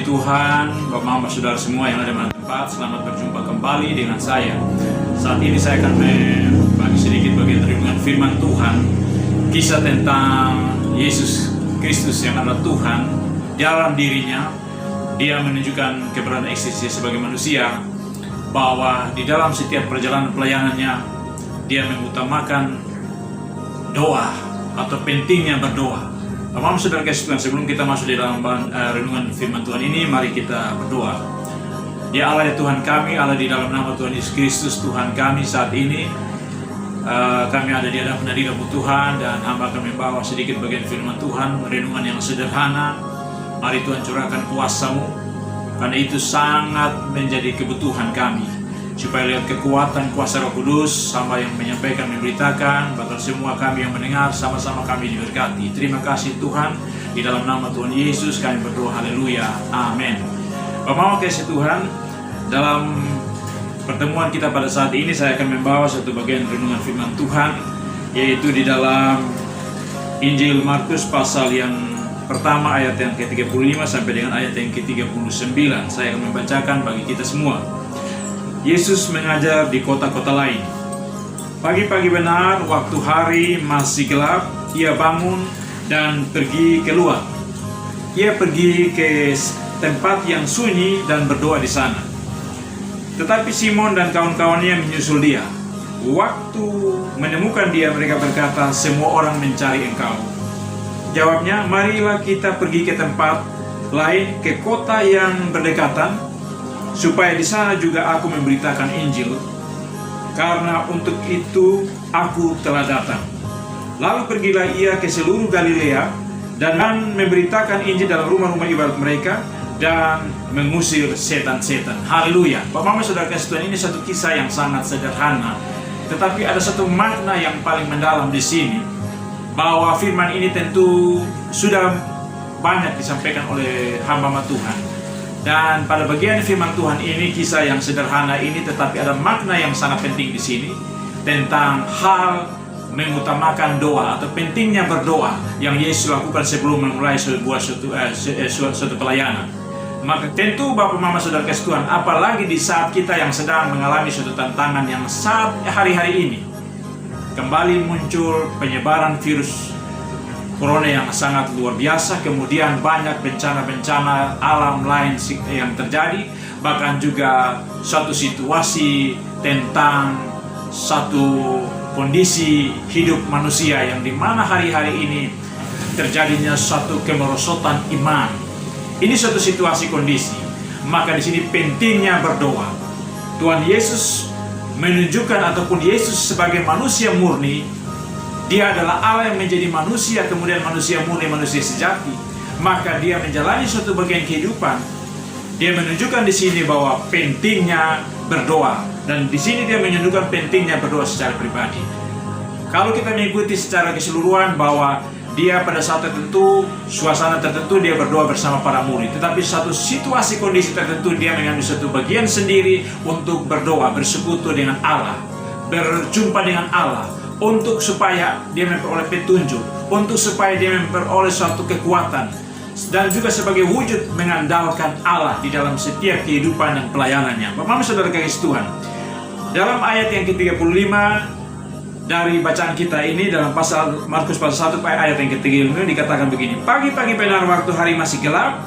Tuhan, Bapak Mama Saudara semua yang ada di tempat, selamat berjumpa kembali dengan saya. Saat ini saya akan berbagi sedikit bagian renungan firman Tuhan, kisah tentang Yesus Kristus yang adalah Tuhan. Dalam dirinya, dia menunjukkan keberadaan eksistensi sebagai manusia, bahwa di dalam setiap perjalanan pelayanannya, dia mengutamakan doa atau pentingnya berdoa. Bapak Saudara kasih Tuhan, sebelum kita masuk di dalam renungan firman Tuhan ini, mari kita berdoa. Ya Allah, ya Tuhan kami, Allah, di dalam nama Tuhan Yesus Kristus, Tuhan kami saat ini, kami ada di hadapan hadirat Tuhan, dan hamba kami membawa sedikit bagian firman Tuhan, renungan yang sederhana. Mari Tuhan curahkan kuasa-Mu, karena itu sangat menjadi kebutuhan kami, supaya lihat kekuatan kuasa Roh Kudus, sama yang menyampaikan, memberitakan, bahkan semua kami yang mendengar, sama-sama kami diberkati. Terima kasih Tuhan, di dalam nama Tuhan Yesus kami berdoa, haleluya, amin. Bapak kasih Tuhan, dalam pertemuan kita pada saat ini, saya akan membawa satu bagian renungan firman Tuhan, yaitu di dalam Injil Markus pasal yang pertama, ayat yang ke-35 sampai dengan ayat yang ke-39. Saya akan membacakan bagi kita semua. Yesus mengajar di kota-kota lain. Pagi-pagi benar, waktu hari masih gelap, ia bangun dan pergi keluar. Ia pergi ke tempat yang sunyi dan berdoa di sana. Tetapi Simon dan kawan-kawannya menyusul dia. Waktu menemukan dia, mereka berkata, "Semua orang mencari engkau." Jawabnya, "Marilah kita pergi ke tempat lain, ke kota yang berdekatan, supaya di sana juga aku memberitakan Injil, karena untuk itu aku telah datang." Lalu pergilah ia ke seluruh Galilea dan memberitakan Injil dalam rumah-rumah ibadat mereka dan mengusir setan-setan. Haleluya. Bapak Saudara kasih Tuhan, ini satu kisah yang sangat sederhana, tetapi ada satu makna yang paling mendalam di sini, bahwa firman ini tentu sudah banyak disampaikan oleh hamba Tuhan. Dan pada bagian firman Tuhan ini, kisah yang sederhana ini, tetapi ada makna yang sangat penting di sini tentang hal mengutamakan doa atau pentingnya berdoa yang Yesus lakukan sebelum memulai suatu pelayanan. Maka tentu Bapak Mama Saudara kasih Tuhan, apalagi di saat kita yang sedang mengalami suatu tantangan yang saat hari-hari ini kembali muncul penyebaran virus Corona yang sangat luar biasa, kemudian banyak bencana-bencana alam lain yang terjadi, bahkan juga suatu situasi tentang satu kondisi hidup manusia yang dimana hari-hari ini terjadinya suatu kemerosotan iman. Ini suatu situasi kondisi, maka di sini pentingnya berdoa. Tuhan Yesus menunjukkan, ataupun Yesus sebagai manusia murni, dia adalah Allah yang menjadi manusia, kemudian manusia murni, manusia sejati. Maka dia menjalani suatu bagian kehidupan. Dia menunjukkan di sini bahwa pentingnya berdoa, dan di sini dia menunjukkan pentingnya berdoa secara pribadi. Kalau kita mengikuti secara keseluruhan, bahwa dia pada saat tertentu, suasana tertentu dia berdoa bersama para murid, tetapi satu situasi kondisi tertentu dia mengambil satu bagian sendiri untuk berdoa, bersekutu dengan Allah, berjumpa dengan Allah, untuk supaya dia memperoleh petunjuk, untuk supaya dia memperoleh suatu kekuatan, dan juga sebagai wujud mengandalkan Allah di dalam setiap kehidupan dan pelayanannya. Bapak Saudara kasih Tuhan, dalam ayat yang ke-35 dari bacaan kita ini, dalam pasal Markus pasal 1 ayat yang ke-35 dikatakan begini. Pagi-pagi benar, waktu hari masih gelap,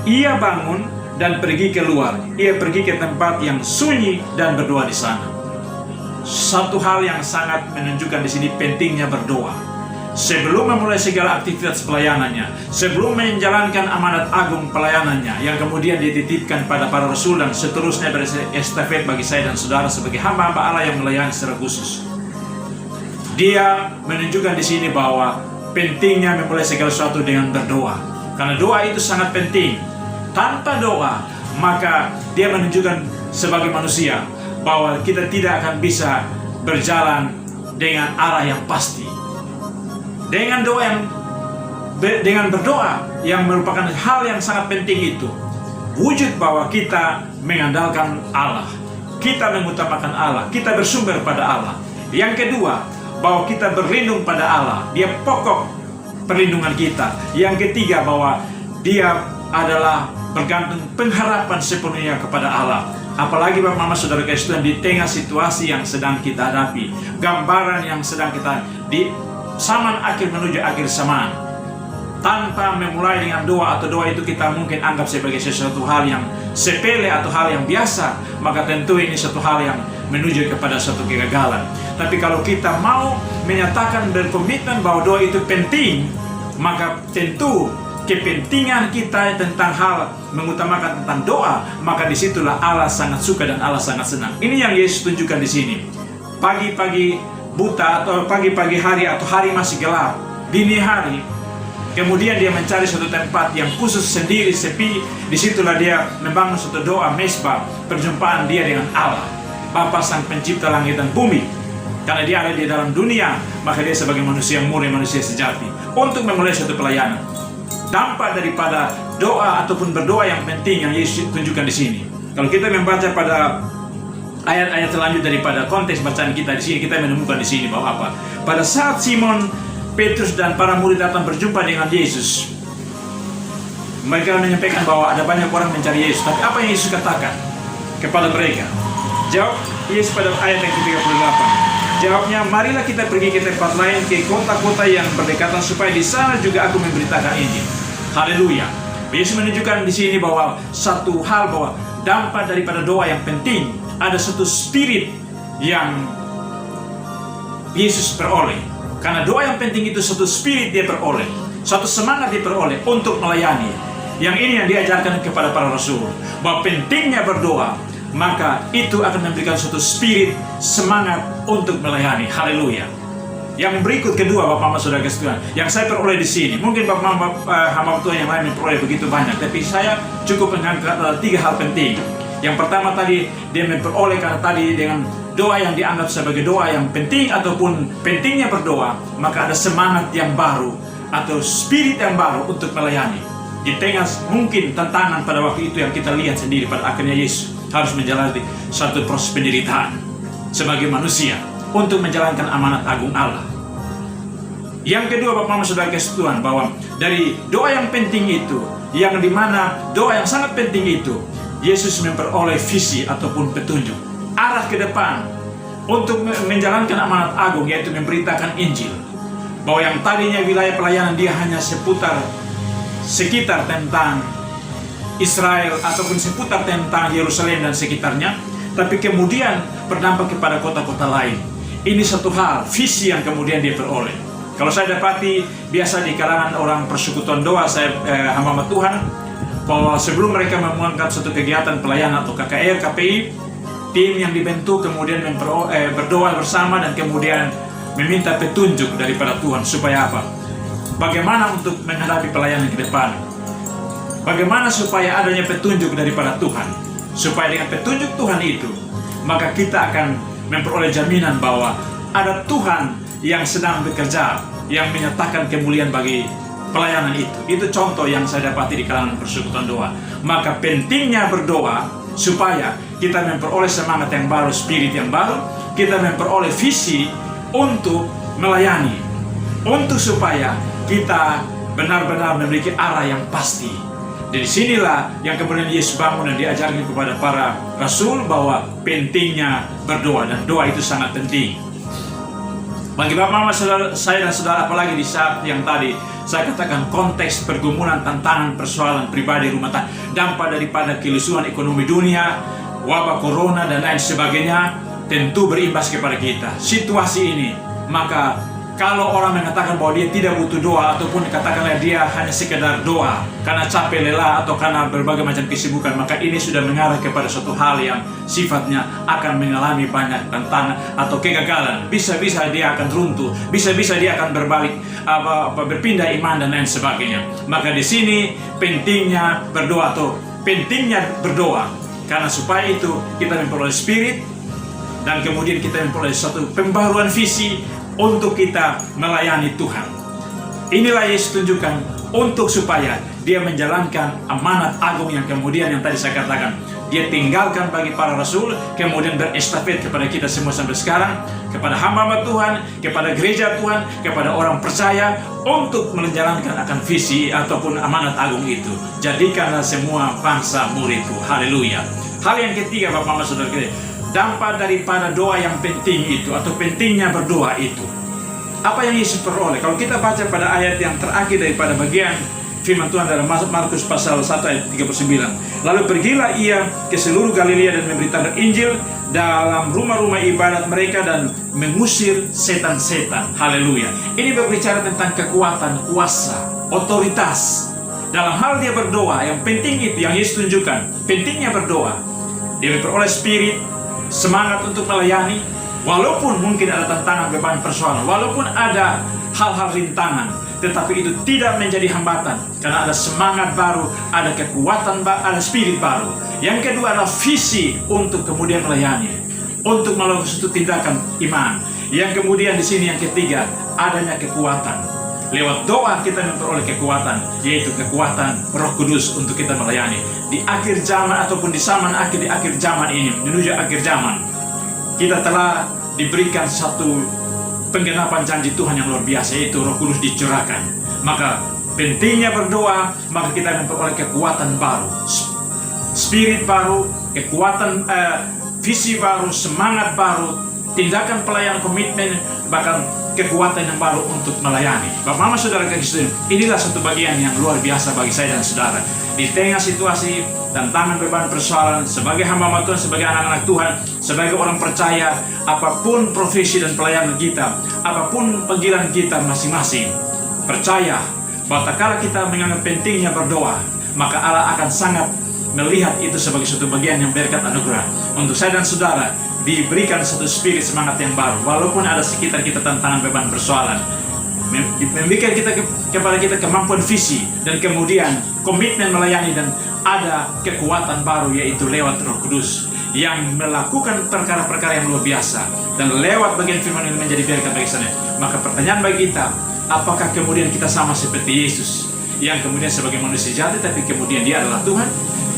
ia bangun dan pergi keluar. Ia pergi ke tempat yang sunyi dan berdoa di sana. Satu hal yang sangat menunjukkan di sini pentingnya berdoa. Sebelum memulai segala aktivitas pelayanannya, sebelum menjalankan amanat agung pelayanannya yang kemudian dititipkan pada para rasul dan seterusnya berestafet bagi saya dan saudara sebagai hamba-hamba Allah yang melayani secara khusus, dia menunjukkan di sini bahwa pentingnya memulai segala sesuatu dengan berdoa. Karena doa itu sangat penting. Tanpa doa, maka dia menunjukkan sebagai manusia bahwa kita tidak akan bisa berjalan dengan arah yang pasti. Dengan berdoa yang merupakan hal yang sangat penting itu, wujud bahwa kita mengandalkan Allah, kita mengutamakan Allah, kita bersumber pada Allah. Yang kedua, bahwa kita berlindung pada Allah, dia pokok perlindungan kita. Yang ketiga, bahwa dia adalah bergantung pengharapan sepenuhnya kepada Allah. Apalagi Bapak Mama Saudara Kristen di tengah situasi yang sedang kita hadapi, gambaran yang sedang kita di zaman akhir menuju akhir zaman. Tanpa memulai dengan doa, atau doa itu kita mungkin anggap sebagai sesuatu hal yang sepele atau hal yang biasa, maka tentu ini satu hal yang menuju kepada suatu kegagalan. Tapi kalau kita mau menyatakan berkomitmen bahwa doa itu penting, maka tentu kepentingan kita tentang hal mengutamakan tentang doa, maka disitulah Allah sangat suka dan Allah sangat senang. Ini yang Yesus tunjukkan di sini. Pagi-pagi buta atau pagi-pagi hari atau hari masih gelap, dini hari, kemudian dia mencari suatu tempat yang khusus sendiri, sepi. Disitulah dia membangun suatu doa mesbah, perjumpaan dia dengan Allah, Bapa Sang Pencipta langit dan bumi. Karena dia ada di dalam dunia, maka dia sebagai manusia murni, manusia sejati, untuk memulai suatu pelayanan. Dampak daripada doa ataupun berdoa yang penting yang Yesus tunjukkan di sini. Kalau kita membaca pada ayat-ayat selanjutnya daripada konteks bacaan kita di sini, kita menemukan di sini bahwa apa? Pada saat Simon Petrus dan para murid datang berjumpa dengan Yesus, mereka menyampaikan bahwa ada banyak orang mencari Yesus. Tapi apa yang Yesus katakan kepada mereka? Jawab Yesus pada ayat yang ke-38. Jawabnya, marilah kita pergi ke tempat lain, ke kota-kota yang berdekatan, supaya di sana juga aku memberitakan Injil. Haleluya. Yesus menunjukkan di sini bahwa satu hal, bahwa dampak daripada doa yang penting, ada satu spirit yang Yesus peroleh. Karena doa yang penting itu satu spirit dia peroleh, satu semangat dia peroleh untuk melayani. Yang ini yang diajarkan kepada para rasul, bahwa pentingnya berdoa, maka itu akan memberikan suatu spirit semangat untuk melayani. Haleluya. Yang berikut kedua, Bapak Mama Saudara Kristen, yang saya peroleh di sini, mungkin Bapak Mama hamba Tuhan yang lain memperoleh begitu banyak, tapi saya cukup mengangkat 3 hal penting. Yang pertama tadi, dia memperoleh karena tadi dengan doa yang dianggap sebagai doa yang penting ataupun pentingnya berdoa, maka ada semangat yang baru atau spirit yang baru untuk melayani. Di tengah mungkin tantangan pada waktu itu yang kita lihat sendiri, pada akhirnya Yesus harus menjalani suatu proses penderitaan sebagai manusia untuk menjalankan amanat agung Allah. Yang kedua, Bapak Mama Saudara Kristen, bahwa dari doa yang penting itu, yang dimana doa yang sangat penting itu, Yesus memperoleh visi ataupun petunjuk arah ke depan untuk menjalankan amanat agung, yaitu memberitakan Injil. Bahwa yang tadinya wilayah pelayanan dia hanya sekitar tentang Israel ataupun seputar tentang Yerusalem dan sekitarnya, tapi kemudian berdampak kepada kota-kota lain. Ini satu hal, visi yang kemudian dia peroleh. Kalau saya dapati biasa di kalangan orang persekutuan doa, saya hamba Tuhan, bahwa sebelum mereka mengangkat suatu kegiatan pelayanan atau KKR, KPI, tim yang dibentuk kemudian berdoa bersama dan kemudian meminta petunjuk daripada Tuhan. Supaya apa? Bagaimana untuk menghadapi pelayanan ke depan? Bagaimana supaya adanya petunjuk daripada Tuhan? Supaya dengan petunjuk Tuhan itu, maka kita akan memperoleh jaminan bahwa ada Tuhan yang sedang bekerja, yang menyatakan kemuliaan bagi pelayanan itu. Itu contoh yang saya dapati di kalangan persekutuan doa. Maka pentingnya berdoa supaya kita memperoleh semangat yang baru, spirit yang baru, kita memperoleh visi untuk melayani, untuk supaya kita benar-benar memiliki arah yang pasti. Dari sinilah yang kemudian Yesus bangun dan diajarkan kepada para rasul bahwa pentingnya berdoa, dan doa itu sangat penting. Bagi Bapak Mama saya dan saudara, apalagi di saat yang tadi saya katakan konteks pergumulan, tantangan, persoalan pribadi, rumah tangga, dampak daripada kelusuan ekonomi dunia, wabah corona dan lain sebagainya, tentu berimbas kepada kita. Situasi ini, maka kalau orang mengatakan bahwa dia tidak butuh doa, ataupun katakanlah dia hanya sekedar doa karena capek, lelah, atau karena berbagai macam kesibukan, maka ini sudah mengarah kepada suatu hal yang sifatnya akan mengalami banyak tantangan atau kegagalan. Bisa-bisa dia akan runtuh, bisa-bisa dia akan berbalik, berpindah iman dan lain sebagainya. Maka di sini pentingnya berdoa, atau pentingnya berdoa, karena supaya itu kita memperoleh spirit, dan kemudian kita memperoleh suatu pembaruan visi untuk kita melayani Tuhan. Inilah Yesus tunjukkan untuk supaya dia menjalankan amanat agung yang kemudian yang tadi saya katakan, Dia tinggalkan bagi para rasul, kemudian berestafet kepada kita semua sampai sekarang, kepada hamba-hamba Tuhan, kepada gereja Tuhan, kepada orang percaya untuk menjalankan akan visi ataupun amanat agung itu. Jadikanlah semua bangsa muridku. Haleluya. Hal yang ketiga, Bapak-Bapak Saudara, dampak daripada doa yang penting itu atau pentingnya berdoa itu. Apa yang Yesus peroleh? Kalau kita baca pada ayat yang terakhir daripada bagian firman Tuhan dalam Markus pasal 1 ayat 39. Lalu pergilah ia ke seluruh Galilea dan memberitakan Injil dalam rumah-rumah ibadat mereka dan mengusir setan-setan. Haleluya. Ini berbicara tentang kekuatan, kuasa, otoritas. Dalam hal dia berdoa, yang penting itu yang Yesus tunjukkan. Pentingnya berdoa. Dia memperoleh spirit, semangat untuk melayani. Walaupun mungkin ada tantangan, beban, persoalan, walaupun ada hal-hal rintangan, tetapi itu tidak menjadi hambatan karena ada semangat baru, ada kekuatan baru, ada spirit baru. Yang kedua adalah visi untuk kemudian melayani, untuk melakukan suatu tindakan iman. Yang kemudian di sini yang ketiga, adanya kekuatan. Lewat doa kita memperoleh kekuatan, yaitu kekuatan Roh Kudus untuk kita melayani. Di akhir zaman ataupun di akhir zaman ini, menuju akhir zaman, kita telah diberikan satu penggenapan janji Tuhan yang luar biasa, yaitu Roh Kudus dicurahkan. Maka pentingnya berdoa, maka kita memperoleh kekuatan baru, spirit baru, kekuatan visi baru, semangat baru, tindakan pelayanan, komitmen, bahkan kekuatan yang baru untuk melayani. Bapak-Bapak Saudara Kristus, inilah satu bagian yang luar biasa bagi saya dan saudara. Di tengah situasi tantangan, beban, persoalan, sebagai hamba Tuhan, sebagai anak-anak Tuhan, sebagai orang percaya, apapun profesi dan pelayanan kita, apapun panggilan kita masing-masing, percaya bahwa tatkala kita menganggap pentingnya berdoa, maka Allah akan sangat melihat itu sebagai suatu bagian yang berkat anugerah. Untuk saya dan saudara diberikan satu spirit semangat yang baru, walaupun ada sekitar kita tantangan, beban, persoalan, memberikan kepada kita kemampuan visi dan kemudian komitmen melayani, dan ada kekuatan baru, yaitu lewat Roh Kudus yang melakukan perkara-perkara yang luar biasa, dan lewat bagian firman ini menjadi berkat bagi sana. Maka pertanyaan bagi kita, apakah kemudian kita sama seperti Yesus yang kemudian sebagai manusia sejati tapi kemudian dia adalah Tuhan?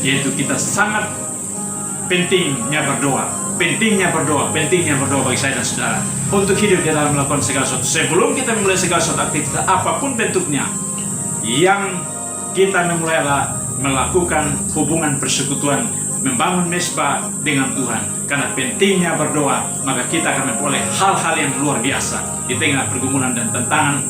Yaitu kita sangat pentingnya berdoa. Pentingnya berdoa bagi saya dan saudara untuk hidup di dalam melakukan segala sesuatu. Sebelum kita memulai segala sesuatu aktivitas apapun bentuknya, yang kita memulai adalah melakukan hubungan persekutuan, membangun mesbah dengan Tuhan. Karena pentingnya berdoa, maka kita akan memperoleh hal-hal yang luar biasa di tengah pergumulan dan tantangan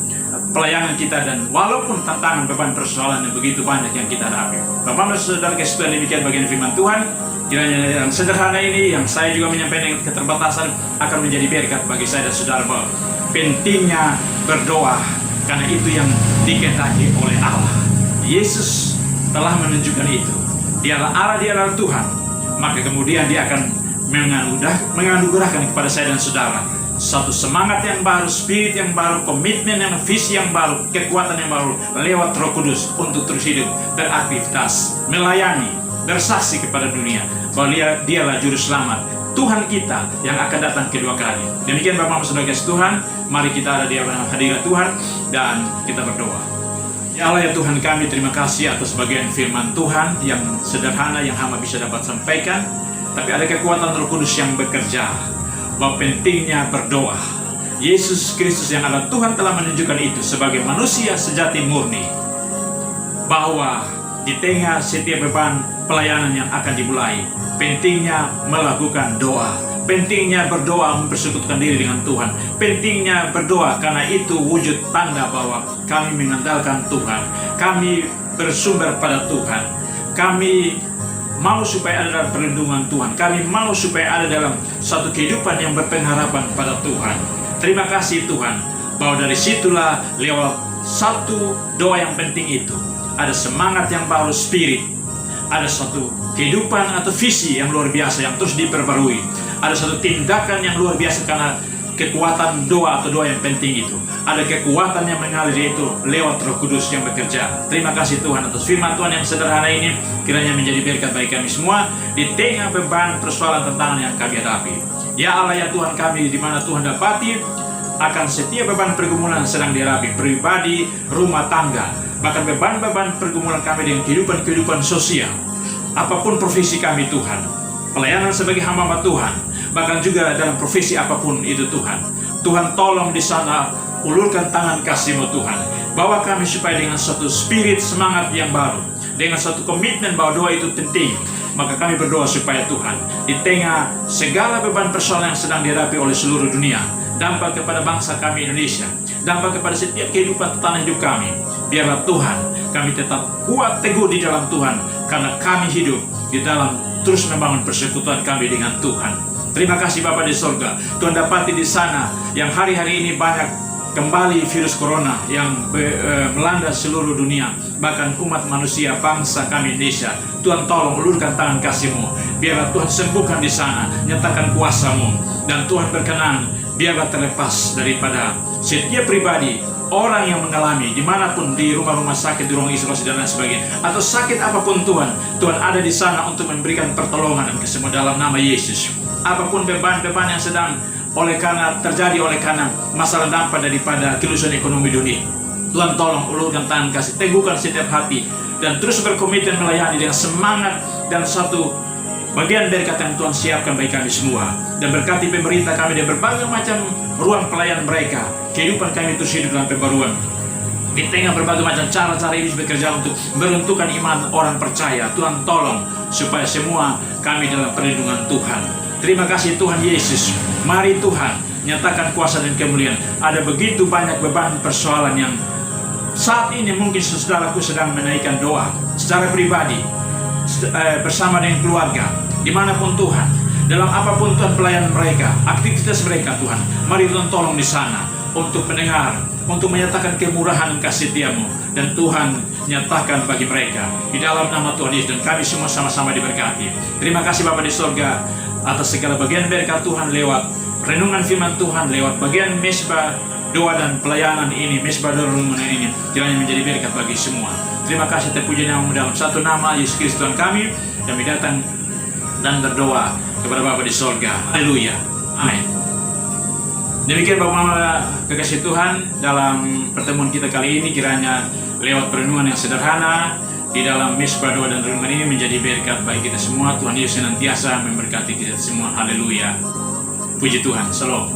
pelayanan kita, dan walaupun tantangan, beban, persoalan yang begitu banyak yang kita hadapi. Bapak-Bapak Saudara Kristus, demikian bagian firman Tuhan. Kiranya yang sederhana ini, yang saya juga menyampaikan dengan keterbatasan, akan menjadi berkat bagi saya dan saudara, bahwa pentingnya berdoa, karena itu yang dikehendaki oleh Allah. Yesus telah menunjukkan itu. Dialah Allah, dialah Tuhan. Maka kemudian dia akan menganugerahkan kepada saya dan saudara satu semangat yang baru, spirit yang baru, komitmen yang, visi yang baru, kekuatan yang baru lewat Roh Kudus untuk terus hidup, beraktivitas, melayani, bersaksi kepada dunia bahwa dialah juru selamat, Tuhan kita yang akan datang kedua kali. Demikian Bapak-Bapak Saudara Tuhan, mari kita ada di hadirat Tuhan dan kita berdoa. Ya Allah, ya Tuhan kami, terima kasih atas bagian firman Tuhan yang sederhana yang hamba bisa dapat sampaikan, tapi ada kekuatan Roh Kudus yang bekerja, bahwa pentingnya berdoa. Yesus Kristus yang adalah Tuhan telah menunjukkan itu sebagai manusia sejati murni, bahwa di tengah setiap beban pelayanan yang akan dimulai, pentingnya melakukan doa, pentingnya berdoa, mempersekutukan diri dengan Tuhan, pentingnya berdoa karena itu wujud tanda bahwa kami mengandalkan Tuhan, kami bersumber pada Tuhan, kami mau supaya ada dalam perlindungan Tuhan, kami mau supaya ada dalam satu kehidupan yang berpengharapan pada Tuhan. Terima kasih Tuhan, bahwa dari situlah lewat satu doa yang penting itu ada semangat yang baru, spirit, ada satu kehidupan atau visi yang luar biasa yang terus diperbarui, ada satu tindakan yang luar biasa karena kekuatan doa atau doa yang penting itu, ada kekuatan yang mengalir, yaitu lewat Roh Kudus yang bekerja. Terima kasih Tuhan atas firman Tuhan yang sederhana ini, kiranya menjadi berkat bagi kami semua di tengah beban, persoalan, tantangan yang kami hadapi. Ya Allah, ya Tuhan kami, di mana Tuhan dapati akan setiap beban pergumulan sedang dihadapi, pribadi, rumah tangga, bahkan beban-beban pergumulan kami dengan kehidupan sosial, apapun profesi kami Tuhan, pelayanan sebagai hamba Tuhan, bahkan juga dalam profesi apapun itu Tuhan. Tuhan tolong di sana, ulurkan tangan kasih-Mu Tuhan. Bawa kami supaya dengan suatu spirit semangat yang baru, dengan suatu komitmen bahwa doa itu penting. Maka kami berdoa supaya Tuhan, di tengah segala beban persoalan yang sedang dihadapi oleh seluruh dunia, dampak kepada bangsa kami Indonesia, dampak kepada setiap kehidupan tanah hidup kami, biarlah Tuhan, kami tetap kuat teguh di dalam Tuhan, karena kami hidup di dalam terus membangun persekutuan kami dengan Tuhan. Terima kasih Bapa di surga. Tuhan dapati di sana yang hari-hari ini banyak kembali virus corona yang melanda seluruh dunia, bahkan umat manusia, bangsa kami Indonesia. Tuhan tolong ulurkan tangan kasih-Mu, biarlah Tuhan sembuhkan di sana, nyatakan kuasa-Mu, dan Tuhan berkenan, biarlah terlepas daripada setiap pribadi, orang yang mengalami dimanapun, di rumah-rumah sakit, di ruang isolasi dan lain sebagainya, atau sakit apapun Tuhan, Tuhan ada di sana untuk memberikan pertolongan dan kesembuhan dalam nama Yesus. Apapun beban-beban yang sedang terjadi oleh karena masalah dampak daripada kelusuan ekonomi dunia, Tuhan tolong ulurkan tangan kasih, teguhkan setiap hati, dan terus berkomitmen melayani dengan semangat dan satu bagian berkat yang Tuhan siapkan bagi kami semua. Dan berkati pemerintah kami dan berbagai macam ruang pelayanan mereka, kehidupan kami terus hidup dalam pembaruan. Di tengah berbagai macam cara-cara ini bekerja untuk meruntuhkan iman orang percaya, Tuhan tolong supaya semua kami dalam perlindungan Tuhan. Terima kasih Tuhan Yesus. Mari Tuhan, nyatakan kuasa dan kemuliaan. Ada begitu banyak beban persoalan yang saat ini mungkin saudaraku sedang menaikkan doa secara pribadi, bersama dengan keluarga, dimanapun Tuhan, dalam apapun Tuhan pelayanan mereka, aktivitas mereka Tuhan. Mari Tuhan tolong di sana untuk mendengar, untuk menyatakan kemurahan dan kasih setiamu, dan Tuhan nyatakan bagi mereka di dalam nama Tuhan Yesus, dan kami semua sama-sama diberkati. Terima kasih Bapa di surga atas segala bagian berkat Tuhan lewat renungan firman Tuhan, lewat bagian mesbah doa dan pelayanan ini, mesbah doa renungan ini, kiranya menjadi berkat bagi semua. Terima kasih, terpuji nama-Mu dalam satu nama Yesus Kristus Tuhan kami. Kami datang dan berdoa kepada Bapa di surga. Haleluya. Amin. Demikian Bapak Mama kekasih Tuhan, dalam pertemuan kita kali ini, kiranya lewat perenungan yang sederhana di dalam mesbah doa dan renungan ini menjadi berkat bagi kita semua. Tuhan Yesus senantiasa memberkati kita semua. Haleluya. Puji Tuhan. Shalom.